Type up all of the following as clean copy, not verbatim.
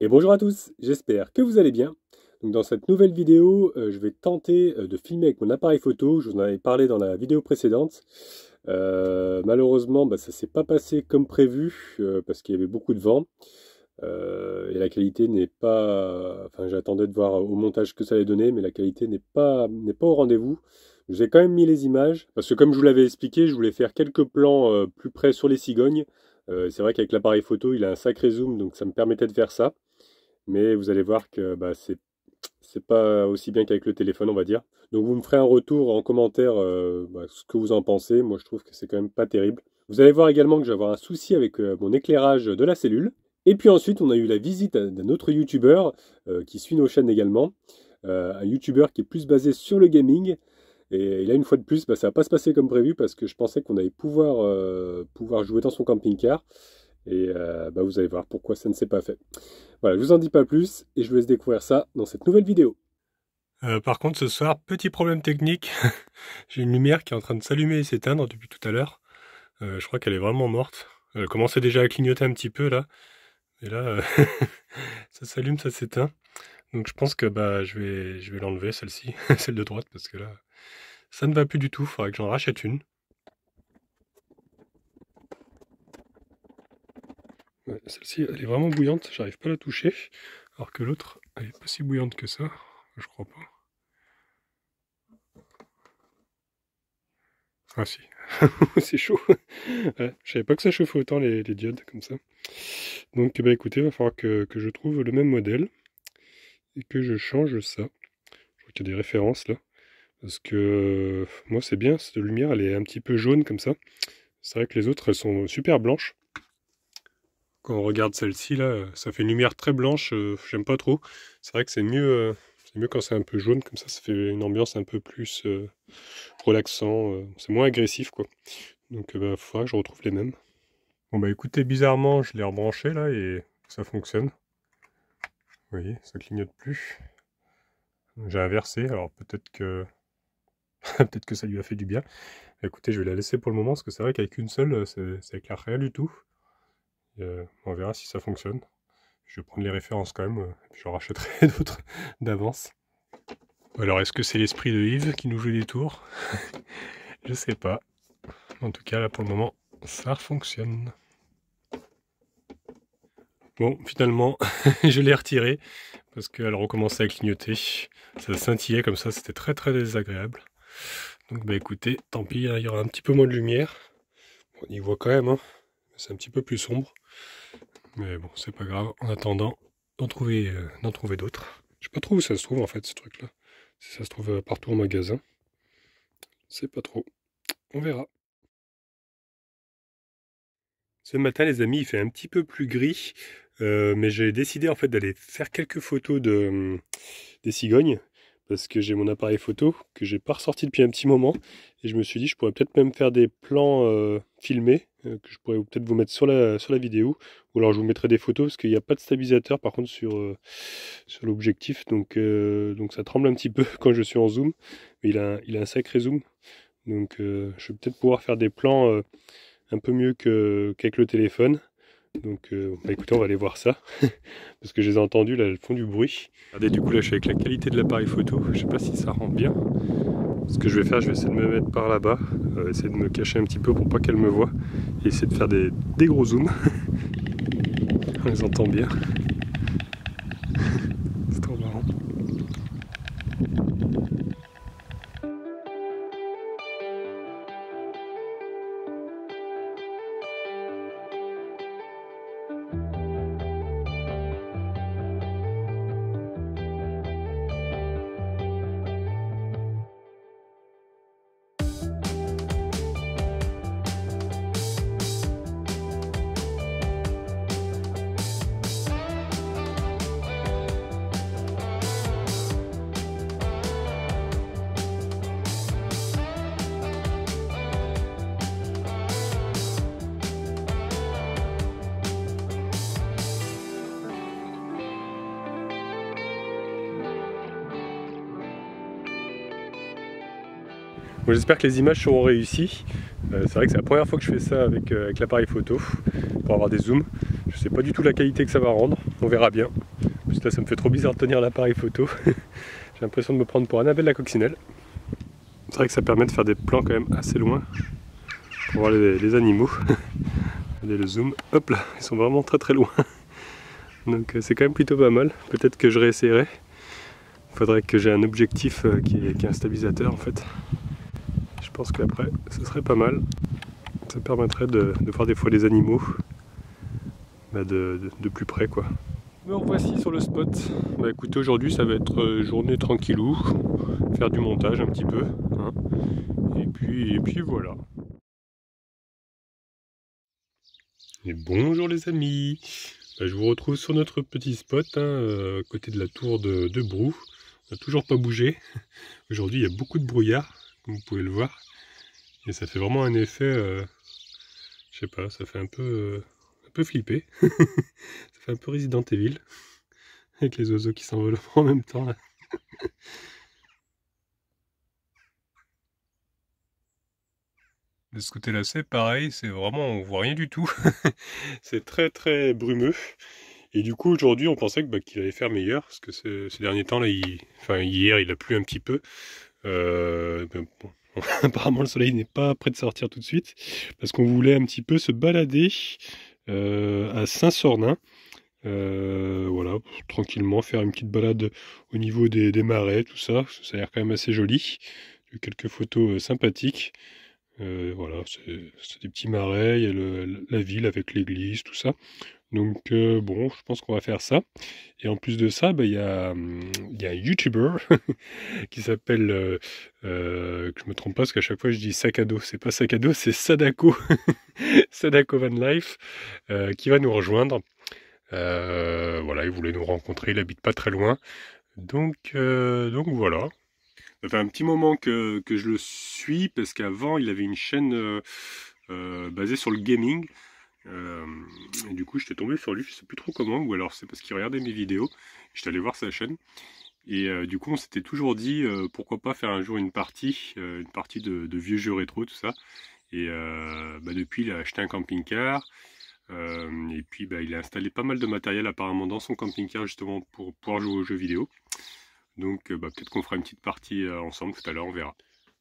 Et bonjour à tous, j'espère que vous allez bien. Donc dans cette nouvelle vidéo, je vais tenter de filmer avec mon appareil photo. Je vous en avais parlé dans la vidéo précédente. Malheureusement, ça s'est pas passé comme prévu parce qu'il y avait beaucoup de vent. Et la qualité n'est pas... Enfin, j'attendais de voir au montage ce que ça allait donner, mais la qualité n'est pas au rendez-vous. J'ai quand même mis les images, parce que comme je vous l'avais expliqué, je voulais faire quelques plans plus près sur les cigognes. C'est vrai qu'avec l'appareil photo, il a un sacré zoom, donc ça me permettait de faire ça. Mais vous allez voir que c'est pas aussi bien qu'avec le téléphone, on va dire. Donc vous me ferez un retour en commentaire ce que vous en pensez. Moi, je trouve que c'est quand même pas terrible. Vous allez voir également que je vais avoir un souci avec mon éclairage de la cellule. Et puis ensuite, on a eu la visite d'un autre youtubeur qui suit nos chaînes également. Un youtubeur qui est plus basé sur le gaming. Et là, une fois de plus, ça va pas se passer comme prévu parce que je pensais qu'on allait pouvoir jouer dans son camping-car. Et vous allez voir pourquoi ça ne s'est pas fait. Voilà, je vous en dis pas plus et je vous laisse découvrir ça dans cette nouvelle vidéo. Par contre, ce soir, petit problème technique. J'ai une lumière qui est en train de s'allumer et s'éteindre depuis tout à l'heure. Je crois qu'elle est vraiment morte. Elle commençait déjà à clignoter un petit peu là. Et là, ça s'allume, ça s'éteint. Donc je pense que je vais l'enlever celle-ci, celle de droite, parce que là, ça ne va plus du tout. Il faudrait que j'en rachète une. Ouais, celle-ci, elle est vraiment bouillante, j'arrive pas à la toucher. Alors que l'autre, elle est pas si bouillante que ça. Je crois pas. Ah si, c'est chaud. Ouais, je savais pas que ça chauffait autant les diodes comme ça. Donc écoutez, il va falloir que je trouve le même modèle et que je change ça. Je vois qu'il y a des références là. Parce que moi c'est bien, cette lumière elle est un petit peu jaune comme ça. C'est vrai que les autres elles sont super blanches. Quand on regarde celle-ci là, ça fait une lumière très blanche, j'aime pas trop. C'est vrai que c'est mieux quand c'est un peu jaune, comme ça fait une ambiance un peu plus relaxant, c'est moins agressif quoi. Donc il faudra que je retrouve les mêmes. Bon écoutez, bizarrement je l'ai rebranché là et ça fonctionne. Vous voyez, ça clignote plus. J'ai inversé, alors peut-être que peut-être que ça lui a fait du bien. Écoutez, je vais la laisser pour le moment parce que c'est vrai qu'avec une seule, ça éclaire rien du tout. On verra si ça fonctionne. Je vais prendre les références quand même, et puis j'en rachèterai d'autres d'avance. Alors est-ce que c'est l'esprit de Yves qui nous joue des tours? Je sais pas. En tout cas là pour le moment, ça fonctionne. Bon, finalement, je l'ai retiré parce qu'elle recommençait à clignoter. Ça scintillait comme ça, c'était très très désagréable. Donc écoutez, tant pis, il y aura un petit peu moins de lumière. On y voit quand même, hein. C'est un petit peu plus sombre. Mais bon, c'est pas grave. En attendant, d'en trouver d'autres. Je sais pas trop où ça se trouve en fait, ce truc-là. Si ça se trouve partout en magasin. C'est pas trop. On verra. Ce matin, les amis, il fait un petit peu plus gris. Mais j'ai décidé en fait d'aller faire quelques photos des cigognes. Parce que j'ai mon appareil photo que j'ai pas ressorti depuis un petit moment. Et je me suis dit, je pourrais peut-être même faire des plans filmés. Que je pourrais peut-être vous mettre sur la vidéo. Ou alors je vous mettrai des photos parce qu'il n'y a pas de stabilisateur par contre sur l'objectif. Donc ça tremble un petit peu quand je suis en zoom. Mais il a un sacré zoom. Donc je vais peut-être pouvoir faire des plans un peu mieux qu'avec le téléphone. Donc écoutez, on va aller voir ça. Parce que je les ai entendus, là, elles font du bruit. Regardez, du coup, là, je suis avec la qualité de l'appareil photo. Je sais pas si ça rend bien. Ce que je vais faire, je vais essayer de me mettre par là-bas. Essayer de me cacher un petit peu pour pas qu'elle me voie. Et essayer de faire des gros zooms. On les entend bien. C'est trop marrant. Bon, j'espère que les images seront réussies. C'est vrai que c'est la première fois que je fais ça avec l'appareil photo pour avoir des zooms. Je sais pas du tout la qualité que ça va rendre, on verra bien. plus là ça me fait trop bizarre de tenir l'appareil photo. J'ai l'impression de me prendre pour Annabelle la coccinelle. C'est vrai que ça permet de faire des plans quand même assez loin pour voir les animaux. Regardez le zoom, hop là, ils sont vraiment très très loin. Donc c'est quand même plutôt pas mal. Peut-être que je réessayerai. Il faudrait que j'ai un objectif qui est un stabilisateur en fait. Je pense qu'après ce serait pas mal. Ça permettrait de voir des fois les animaux de plus près quoi. Me revoici sur le spot. Bah écoutez, aujourd'hui ça va être journée tranquillou, faire du montage un petit peu, hein. Et puis voilà. Et bonjour les amis. Bah, je vous retrouve sur notre petit spot, hein, à côté de la tour de Brou. On n'a toujours pas bougé. Aujourd'hui il y a beaucoup de brouillard, comme vous pouvez le voir. Et ça fait vraiment un effet, je sais pas, ça fait un peu flipper. Ça fait un peu Resident Evil. Avec les oiseaux qui s'envolent en même temps là. De ce côté-là, c'est pareil, c'est vraiment, on voit rien du tout. C'est très très brumeux. Et du coup, aujourd'hui, on pensait qu'il allait faire meilleur, parce que ces derniers temps, là, enfin hier, il a plu un petit peu. Bon, apparemment, le soleil n'est pas prêt de sortir tout de suite, parce qu'on voulait un petit peu se balader à Saint-Sornin. Voilà, tranquillement, faire une petite balade au niveau des marais, tout ça. Ça a l'air quand même assez joli. J'ai eu quelques photos sympathiques. Voilà, c'est des petits marais, il y a la ville avec l'église, tout ça. Donc bon, je pense qu'on va faire ça. Et en plus de ça, il y a un YouTuber qui s'appelle, que je me trompe pas, parce qu'à chaque fois je dis sac à dos. C'est pas sac à dos, c'est Sadako. Sadako Van Life, qui va nous rejoindre. Voilà, il voulait nous rencontrer, il habite pas très loin. Donc voilà. Ça fait un petit moment que je le suis, parce qu'avant il avait une chaîne basée sur le gaming. Et du coup j'étais tombé sur lui, je sais plus trop comment, ou alors c'est parce qu'il regardait mes vidéos. J'étais allé voir sa chaîne. Et du coup on s'était toujours dit pourquoi pas faire un jour une partie de vieux jeux rétro, tout ça. Et depuis il a acheté un camping-car. Et puis il a installé pas mal de matériel apparemment dans son camping-car justement pour pouvoir jouer aux jeux vidéo. Donc peut-être qu'on fera une petite partie ensemble tout à l'heure, on verra.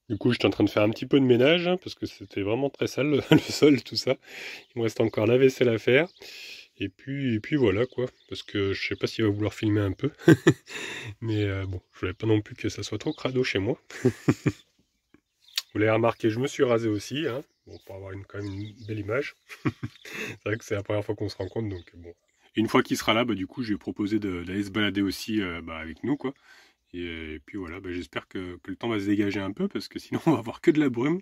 Du coup j'étais en train de faire un petit peu de ménage, hein, parce que c'était vraiment très sale le sol, tout ça. Il me reste encore la vaisselle à faire. Et puis voilà quoi, parce que je sais pas s'il va vouloir filmer un peu. Mais bon, je voulais pas non plus que ça soit trop crado chez moi. Vous l'avez remarqué, je me suis rasé aussi, hein, bon, pour avoir quand même une belle image. C'est vrai que c'est la première fois qu'on se rencontre, donc bon. Une fois qu'il sera là, du coup, je lui ai proposé d'aller se balader aussi avec nous, quoi. Et puis voilà, j'espère que le temps va se dégager un peu, parce que sinon on va avoir que de la brume.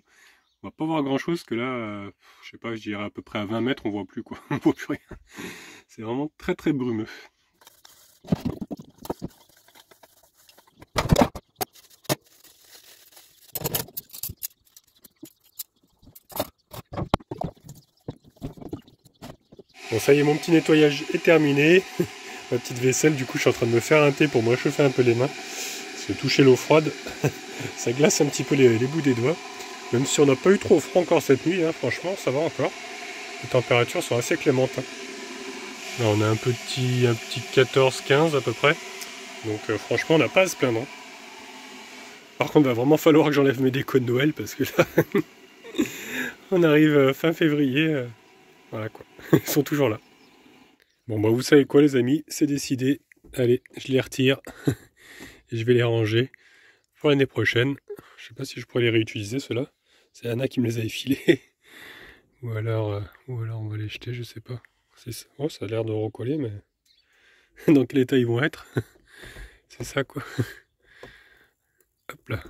On va pas voir grand chose, que là, je sais pas, je dirais à peu près à 20 mètres, on voit plus quoi, on voit plus rien. C'est vraiment très très brumeux. Bon ça y est, mon petit nettoyage est terminé. Ma petite vaisselle, du coup je suis en train de me faire un thé pour me réchauffer un peu les mains. Parce que toucher l'eau froide, ça glace un petit peu les bouts des doigts. Même si on n'a pas eu trop froid encore cette nuit, hein, franchement ça va encore. Les températures sont assez clémentes. Hein. Là on a un petit 14-15 à peu près. Donc franchement on n'a pas à se plaindre. Hein. Par contre il va vraiment falloir que j'enlève mes décos de Noël, parce que là on arrive fin février. Voilà quoi, ils sont toujours là. Bon vous savez quoi les amis, c'est décidé. Allez, je les retire. Et je vais les ranger pour l'année prochaine. Je sais pas si je pourrais les réutiliser ceux-là. C'est Anna qui me les avait filés. ou alors on va les jeter, je sais pas. Ça. Oh, ça a l'air de recoller, mais dans quel état ils vont être? C'est ça quoi. Hop là.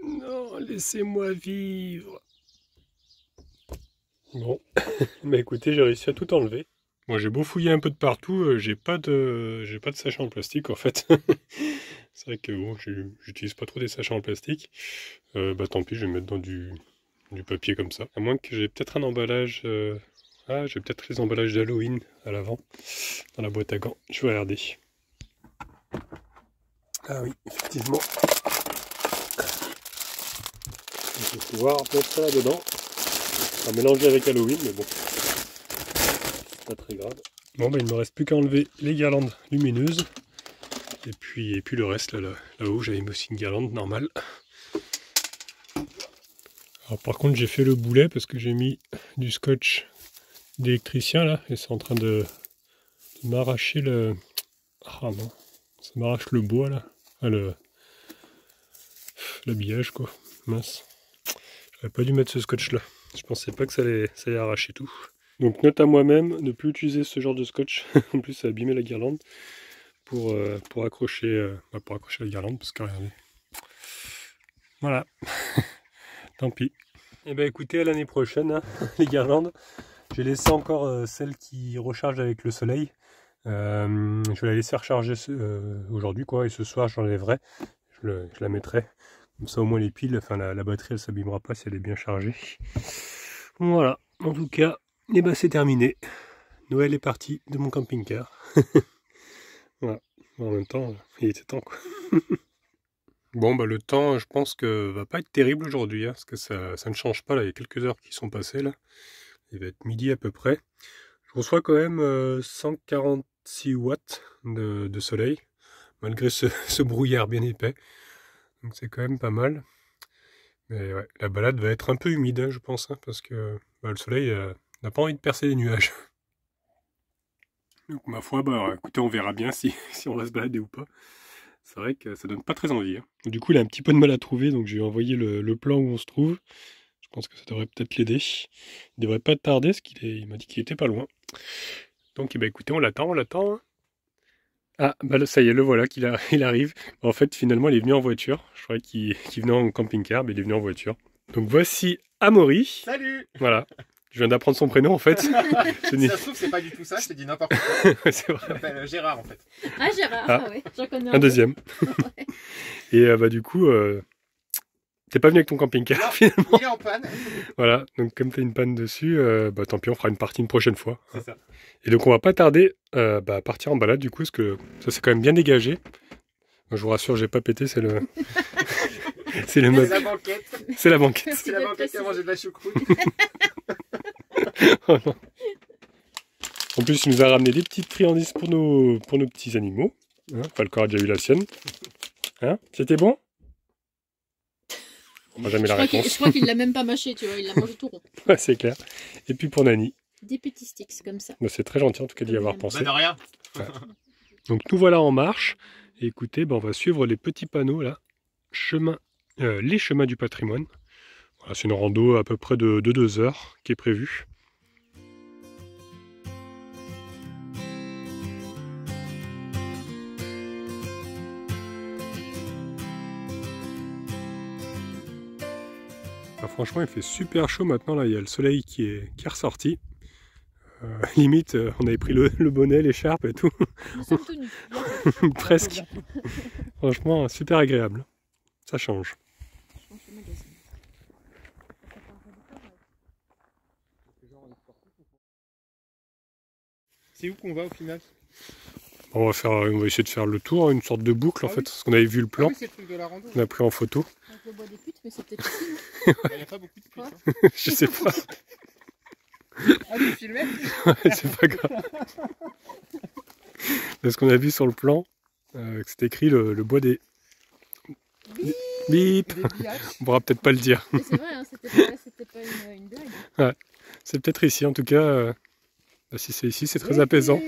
Non, laissez-moi vivre. Bon, écoutez, j'ai réussi à tout enlever. Moi, j'ai beau fouiller un peu de partout, j'ai pas de sachet en plastique en fait. C'est vrai que bon, j'utilise pas trop des sachets en plastique. Tant pis, je vais mettre dans du papier comme ça. À moins que j'ai peut-être un emballage. Ah, j'ai peut-être les emballages d'Halloween à l'avant, dans la boîte à gants. Je vais regarder. Ah oui, effectivement. On va pouvoir mettre ça là-dedans. On va mélanger avec Halloween, mais bon, c'est pas très grave. Bon, bah, il ne me reste plus qu'à enlever les guirlandes lumineuses. Et puis le reste, là-haut, j'avais mis aussi une guirlande normale. Alors par contre, j'ai fait le boulet parce que j'ai mis du scotch d'électricien là, et c'est en train de m'arracher le... Ah non, ça m'arrache le bois là. Ah, l'habillage quoi, mince. J'aurais pas dû mettre ce scotch là. Je pensais pas que ça allait arracher tout. Donc note à moi-même, ne plus utiliser ce genre de scotch. En plus ça a abîmé la guirlande pour accrocher la guirlande, parce que regardez. Voilà. Tant pis. Et ben écoutez, à l'année prochaine, hein, les guirlandes. J'ai laissé encore celle qui recharge avec le soleil. Je vais la laisser recharger aujourd'hui quoi, et ce soir j'enlèverai. Je la mettrai. Comme ça au moins les piles, enfin la batterie elle s'abîmera pas si elle est bien chargée. Voilà, en tout cas, et ben c'est terminé. Noël est parti de mon camping-car. Voilà. En même temps, il était temps quoi. Bon bah le temps je pense que va pas être terrible aujourd'hui, hein, parce que ça ne change pas là, il y a quelques heures qui sont passées là. Il va être midi à peu près. Je reçois quand même 146 watts de soleil, malgré ce brouillard bien épais. Donc c'est quand même pas mal. Mais ouais, la balade va être un peu humide, hein, je pense, hein, parce que bah, le soleil n'a pas envie de percer les nuages. Donc ma foi, bah écoutez, on verra bien si on va se balader ou pas. C'est vrai que ça donne pas très envie. Hein. Du coup, il a un petit peu de mal à trouver, donc je lui ai envoyé le plan où on se trouve. Je pense que ça devrait peut-être l'aider. Il devrait pas tarder, parce il m'a dit qu'il était pas loin. Donc, bah, écoutez, on l'attend. Hein. Ah, bah ça y est, le voilà, il arrive. En fait, finalement, il est venu en voiture. Je croyais qu'il venait en camping-car, mais il est venu en voiture. Donc voici Amaury. Salut. Voilà. Je viens d'apprendre son prénom en fait. Si ça se trouve, c'est pas du tout ça, je t'ai dit n'importe quoi. C'est vrai. Je m'appelle Gérard en fait. Ah, Gérard, ouais, j'en connais un deuxième. Ouais. Et bah du coup, t'es pas venu avec ton camping-car finalement. Il est en panne. Voilà, donc comme t'as une panne dessus, bah tant pis, on fera une partie une prochaine fois. C'est ça. Et donc on va pas tarder à partir en balade du coup, parce que ça c'est quand même bien dégagé. Je vous rassure, j'ai pas pété, c'est le... c'est le meuble. C'est la banquette. C'est la banquette. C'est la banquette qui a mangé de la choucroute. Oh non. En plus, il nous a ramené des petites friandises pour nos petits animaux. Hein, Falcor a déjà eu la sienne. Hein, c'était bon? On n'a jamais la réponse. Je crois qu'il l'a même pas mâché, tu vois, il l'a mangé tout rond. Ouais, c'est clair. Et puis pour Nani. Des petits sticks comme ça. Bah, c'est très gentil en tout cas d'y avoir pensé. Bah de rien. Ouais. Donc nous voilà en marche. Et écoutez, bah, on va suivre les petits panneaux là. Les chemins du patrimoine. Voilà, c'est une rando à peu près de 2 heures qui est prévue. Ah, franchement, il fait super chaud maintenant. Là, il y a le soleil qui est ressorti. Limite, on avait pris le bonnet, l'écharpe et tout. Nous sommes tenus. Presque. Franchement, super agréable. Ça change. C'est où qu'on va au final? On va essayer de faire le tour, une sorte de boucle en fait, parce qu'on avait vu le plan. Ah oui, c'est le truc de la rando. On a pris en photo. Avec le bois des putes, mais c'est peut-être ici. Il n'y a pas beaucoup de putes. Hein. Je sais pas. Ah, tu filmais? Ouais, c'est pas grave. Parce qu'on a vu sur le plan que c'était écrit le bois des... Bip. On pourra peut-être pas le dire. Mais c'est vrai, hein, c'était pas une blague. Ouais. C'est peut-être ici en tout cas. Si c'est ici, c'est très apaisant.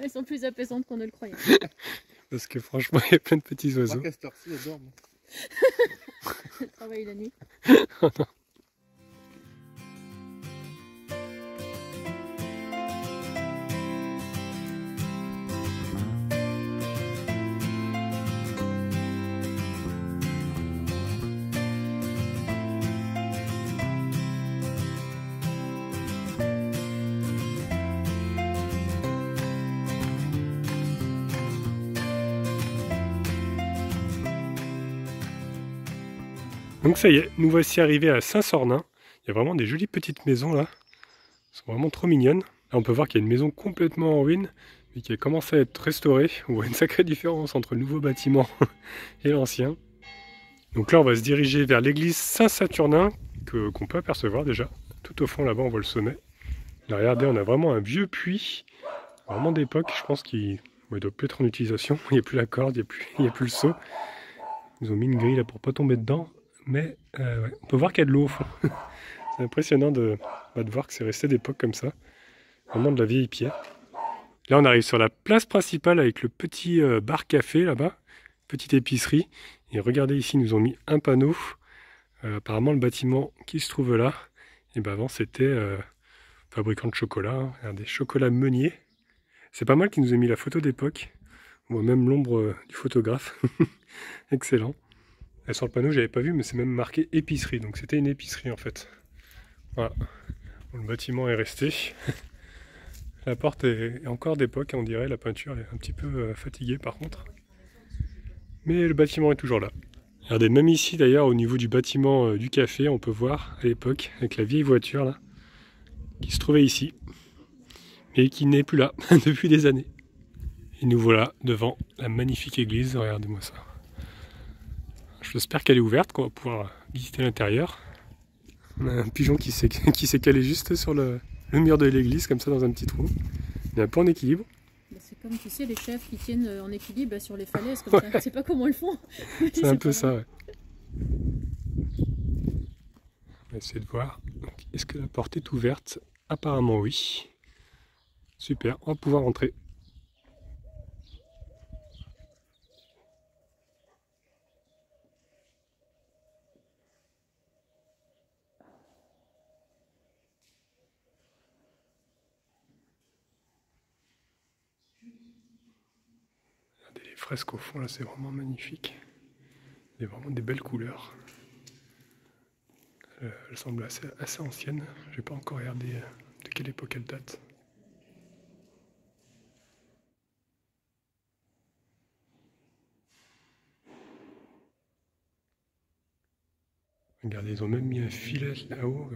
Elles sont plus apaisantes qu'on ne le croyait. Parce que franchement, il y a plein de petits oiseaux. Moi, ci elles dorment. Elle travaille la nuit. Oh non. Donc ça y est, nous voici arrivés à Saint-Sornin. Il y a vraiment des jolies petites maisons là. Elles sont vraiment trop mignonnes. Là on peut voir qu'il y a une maison complètement en ruine. Mais et qui a commencé à être restauré. On voit une sacrée différence entre le nouveau bâtiment et l'ancien. Donc là, on va se diriger vers l'église Saint-Saturnin, qu'on peut apercevoir déjà. Tout au fond, là-bas, on voit le sommet. Là, regardez, on a vraiment un vieux puits, vraiment d'époque. Je pense qu'il ne doit plus être en utilisation. Il n'y a plus la corde, il n'y a plus le seau. Ils ont mis une grille là pour pas tomber dedans. Mais ouais, on peut voir qu'il y a de l'eau au fond. C'est impressionnant de voir que c'est resté d'époque comme ça. Vraiment de la vieille pierre. Là, on arrive sur la place principale avec le petit bar-café là-bas. Petite épicerie. Et regardez ici, ils nous ont mis un panneau. Apparemment, le bâtiment qui se trouve là, et ben avant, c'était fabricant de chocolat. Hein. Regardez, chocolat Meunier. C'est pas mal qu'ils nous aient mis la photo d'époque. On voit même l'ombre du photographe. Excellent. Et sur le panneau, j'avais pas vu, mais c'est même marqué épicerie. Donc c'était une épicerie en fait. Voilà. Bon, le bâtiment est resté. La porte est encore d'époque, on dirait. La peinture est un petit peu fatiguée par contre. Mais le bâtiment est toujours là. Regardez, même ici d'ailleurs, au niveau du bâtiment du café, on peut voir à l'époque, avec la vieille voiture là, qui se trouvait ici, mais qui n'est plus là depuis des années. Et nous voilà devant la magnifique église, regardez-moi ça. J'espère qu'elle est ouverte, qu'on va pouvoir visiter l'intérieur. On a un pigeon qui s'est calé juste sur le mur de l'église, comme ça dans un petit trou. Il est un peu en équilibre. C'est comme, tu sais, les chefs qui tiennent en équilibre sur les falaises, comme ça. Je sais pas comment ils font. C'est un peu ça, ouais. On va essayer de voir. Est-ce que la porte est ouverte? Apparemment oui. Super, on va pouvoir entrer. Regardez les fresques au fond, là c'est vraiment magnifique. Il y a vraiment des belles couleurs. Elle semble assez ancienne. Je n'ai pas encore regardé de quelle époque elle date. Regardez, ils ont même mis un filet là-haut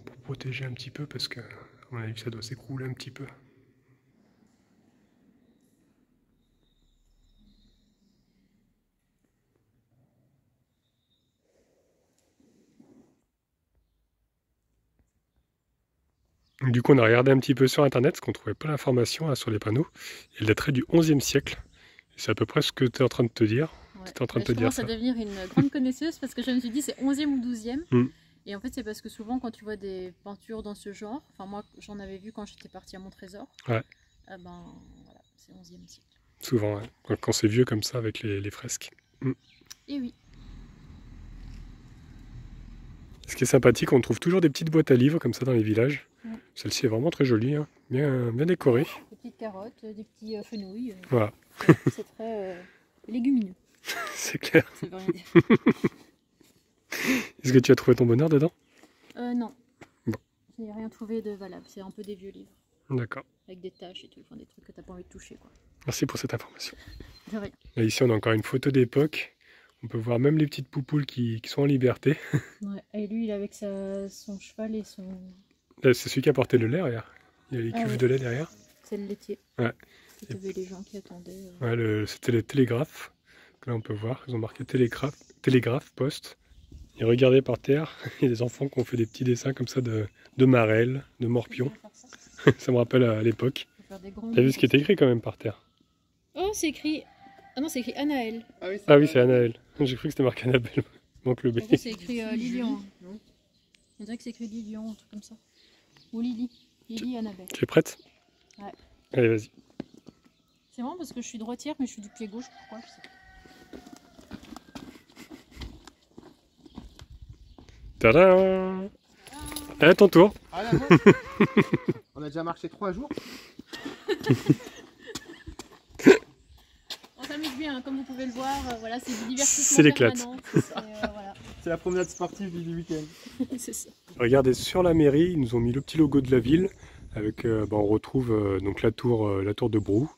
pour protéger un petit peu parce que, à mon avis, ça doit s'écrouler un petit peu. Du coup, on a regardé un petit peu sur internet parce qu'on trouvait pas l'information sur les panneaux. Elle daterait du 11e siècle. C'est à peu près ce que tu es en train de te dire. Ouais. Tu es en train de te dire ça. Je commence à devenir une grande connaisseuse parce que je me suis dit c'est 11e ou 12e. Et en fait, c'est parce que souvent, quand tu vois des peintures dans ce genre, enfin, moi, j'en avais vu quand j'étais partie à Montrésor. Ouais. Ben voilà, c'est 11e siècle. Souvent, ouais. Quand c'est vieux comme ça avec les fresques. Et oui. Ce qui est sympathique, on trouve toujours des petites boîtes à livres comme ça dans les villages. Celle-ci est vraiment très jolie, hein. bien décorée. Des petites carottes, des petits fenouils. Voilà. C'est très légumineux. C'est clair. Ça veut rien dire. Est-ce que tu as trouvé ton bonheur dedans? Non. Bon. Je n'ai rien trouvé de valable. C'est un peu des vieux livres. D'accord. Avec des taches et tout. Enfin, des trucs que tu n'as pas envie de toucher, quoi. Merci pour cette information. De rien. Là, ici, on a encore une photo d'époque. On peut voir même les petites poupoules qui sont en liberté. Ouais. Et lui, il est avec son cheval et son... C'est celui qui a porté le lait derrière. Il y a les cuves de lait derrière. C'est le laitier. Ouais. Il y avait les gens qui attendaient. Ouais, c'était le télégraphe. Là, on peut voir. Ils ont marqué télégraphe, poste. Et regardez par terre, il y a des enfants qui ont fait des petits dessins comme ça de marelles, de morpions. Ça me rappelle à l'époque. T'as vu ce qui était écrit quand même par terre? Oh, c'est écrit... Ah non, c'est écrit Anaël. Ah oui, c'est Anaël. J'ai cru que c'était marqué Annabelle. Manque le B. C'est écrit Lilian. On dirait que c'est écrit Lilian, un truc comme ça. Ou Lily. Lily Annabelle. Tu es prête? Ouais. Allez, vas-y. C'est marrant parce que je suis droitière, mais je suis du pied gauche. Pourquoi? Je sais pas. Tadam! À ton tour. Ah là, moi, on a déjà marché 3 jours. On s'amuse bien, hein, comme vous pouvez le voir. Voilà, c'est du divertissement. C'est l'éclate. Voilà. C'est la promenade sportive du week-end. C'est ça. Regardez, sur la mairie, ils nous ont mis le petit logo de la ville. Avec, on retrouve donc la tour de Brou,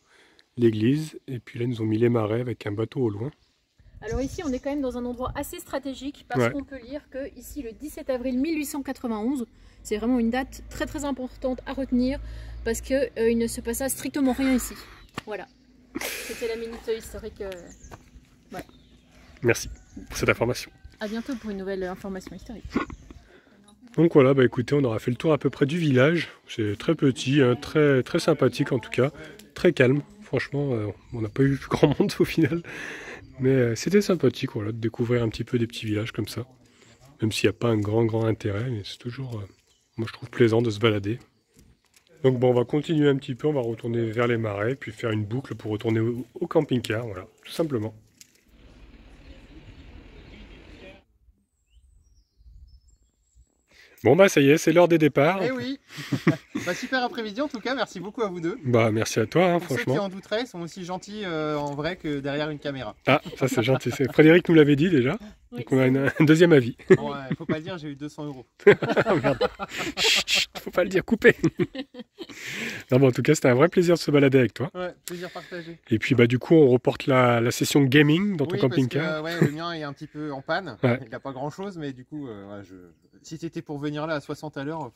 l'église, et puis là, ils nous ont mis les marais avec un bateau au loin. Alors ici, on est quand même dans un endroit assez stratégique parce qu'on peut lire que ici, le 17 avril 1891, c'est vraiment une date très très importante à retenir parce qu'il ne se passa strictement rien ici. Voilà. C'était la minute historique. Ouais. Merci pour cette information. À bientôt pour une nouvelle information historique. Donc voilà, bah écoutez, on aura fait le tour à peu près du village. C'est très petit, hein, très, très sympathique en tout cas. Très calme. Franchement, on n'a pas eu grand monde au final. Mais c'était sympathique voilà, de découvrir un petit peu des petits villages comme ça. Même s'il n'y a pas un grand intérêt, mais c'est toujours, moi je trouve plaisant de se balader. Donc bon, on va continuer un petit peu, on va retourner vers les marais, puis faire une boucle pour retourner au camping-car, voilà, tout simplement. Bon bah ça y est, c'est l'heure des départs. Eh oui. Bah, super après-midi en tout cas, merci beaucoup à vous deux. Bah merci à toi, hein, Pour ceux qui franchement. en douteraient, ils sont aussi gentils en vrai que derrière une caméra. Ah, ça c'est gentil. Frédéric nous l'avait dit déjà. Oui, Donc on a un deuxième avis. Bon, ouais, faut pas le dire, j'ai eu 200 €. Ah, merde. Chut, chut, faut pas le dire, coupé. Non, bon, en tout cas, c'était un vrai plaisir de se balader avec toi. Ouais, plaisir partagé. Et puis, bah, du coup, on reporte la session gaming dans ton Oui, camping-car. parce que, ouais, le mien est un petit peu en panne. Ouais. Il n'a pas grand chose, mais du coup, ouais, si t'étais pour venir là à 60 à l'heure,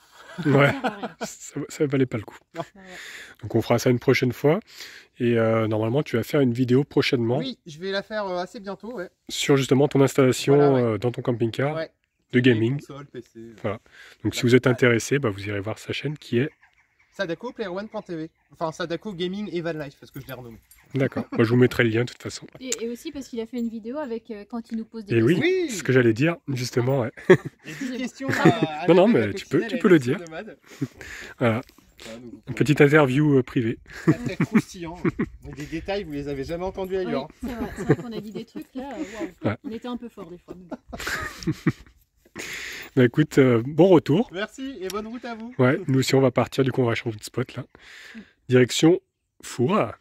Ouais, Ça va rien. ça valait pas le coup. Non. Ouais. Donc, on fera ça une prochaine fois. Et normalement, tu vas faire une vidéo prochainement oui, je vais la faire assez bientôt, ouais. sur justement ton installation Voilà, ouais. dans ton camping-car Ouais. de gaming. Console, PC. Donc, si vous êtes intéressé, bah, vous irez voir sa chaîne qui est. Sadako PlayerOne.tv. Enfin, Sadako Gaming et Van Life, parce que je l'ai renommé. D'accord. Moi, je vous mettrai le lien de toute façon. Et aussi parce qu'il a fait une vidéo avec quand il nous pose des Et oui, questions. Oui. c'est ce que j'allais dire, justement. Ouais. Et 10 questions Non, non, Annabelle mais la tu peux coccinelle le et dire. Alexis Nomade. Voilà. Voilà, donc, Une petite interview privée. très croustillant. Et des détails, vous les avez jamais entendus Oui, ailleurs. c'est vrai qu'on a dit des trucs là, waouh. Ouais. On était un peu fort des fois. mais bon. Bah écoute, bon retour. Merci et bonne route à vous. Ouais, nous aussi on va partir, du coup on va changer de spot là. Direction Foura.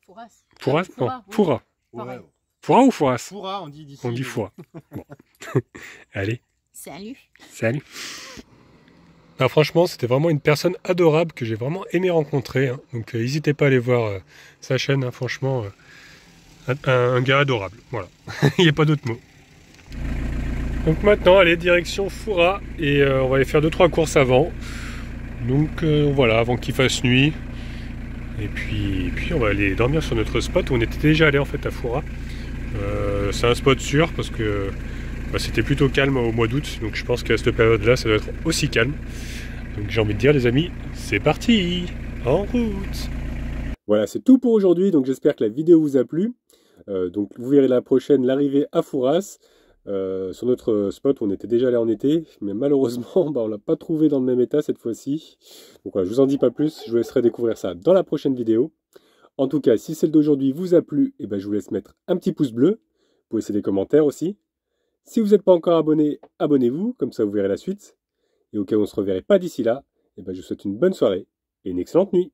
Fouras. Foura? Non, Foura, oui. Foura. Pareil. Foura ou Fouras? Foura, on dit d'ici. On dit Foura. Bon. Allez, Salut. salut. Ah, franchement, c'était vraiment une personne adorable que j'ai vraiment aimé rencontrer. Hein. Donc n'hésitez pas à aller voir sa chaîne, hein, franchement. Un gars adorable. Voilà, il n'y a pas d'autre mot. Donc maintenant, allez, direction Foura. Et on va aller faire 2-3 courses avant. Donc voilà, avant qu'il fasse nuit. Et puis on va aller dormir sur notre spot où on était déjà allé en fait à Foura. C'est un spot sûr parce que c'était plutôt calme au mois d'août. Donc je pense qu'à cette période-là, ça doit être aussi calme. Donc j'ai envie de dire les amis, c'est parti, en route. Voilà, c'est tout pour aujourd'hui, donc j'espère que la vidéo vous a plu. Donc vous verrez la prochaine, l'arrivée à Fouras. Sur notre spot où on était déjà allé en été, mais malheureusement on ne l'a pas trouvé dans le même état cette fois-ci. Donc voilà, je vous en dis pas plus, je vous laisserai découvrir ça dans la prochaine vidéo. En tout cas, si celle d'aujourd'hui vous a plu, eh ben, je vous laisse mettre un petit pouce bleu. Vous pouvez laisser des commentaires aussi. Si vous n'êtes pas encore abonné, abonnez-vous, comme ça vous verrez la suite. Et au cas où on ne se reverrait pas d'ici là, eh ben, je vous souhaite une bonne soirée et une excellente nuit.